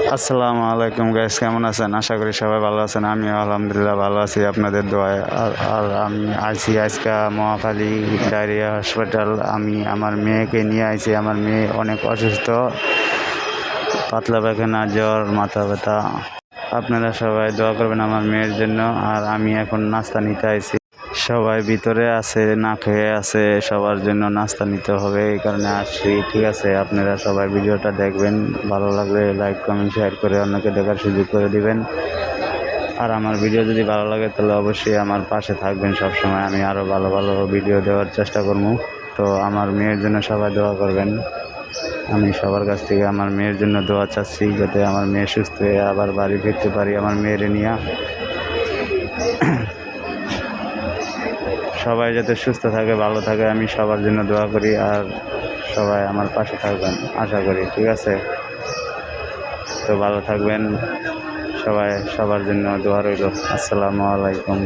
আসসালামু আলাইকুম গাইস, কেমন আছেন? আশা করি সবাই ভালো আছেন। আমি আলহামদুলিল্লাহ ভালো আছি আপনাদের দোয়ায়। আর আমি আইছি আজকে মহাখালী ডায়রিয়া হসপিটাল। আমি আমার মেয়েকে নিয়ে আইছি। আমার মেয়ে অনেক অসুস্থ, পাতলা পায়খানা, জ্বর, মাথা ব্যথা। আপনারা সবাই দোয়া করবেন আমার মেয়ের জন্য। আর আমি এখন নাস্তা নিতে আইছি। সবাই ভিতরে আছে, না খেয়ে আছে, সবার জন্য নাস্তা নিতে হবে, এই কারণে আসছি। ঠিক আছে, আপনারা সবাই ভিডিওটা দেখবেন, ভালো লাগলে লাইক কমেন্ট শেয়ার করে অন্যকে দেখার সুযোগ করে দিবেন। আর আমার ভিডিও যদি ভালো লাগে তাহলে অবশ্যই আমার পাশে থাকবেন সব সময়। আমি আরও ভালো ভালো ভিডিও দেওয়ার চেষ্টা করব। তো আমার মেয়ের জন্য সবাই দোয়া করবেন। আমি সবার কাছ থেকে আমার মেয়ের জন্য দোয়া চাচ্ছি, যাতে আমার মেয়ে সুস্থ হয়ে আবার বাড়ি ফিরতে পারি আমার মেয়ের নিয়ে। সবাই যাতে সুস্থ থাকে, ভালো থাকে, আমি সবার জন্য দোয়া করি। আর সবাই আমার পাশে থাকবেন আশা করি। ঠিক আছে, তো ভালো থাকবেন সবাই, সবার জন্য দোয়া রইল। আসসালামু আলাইকুম।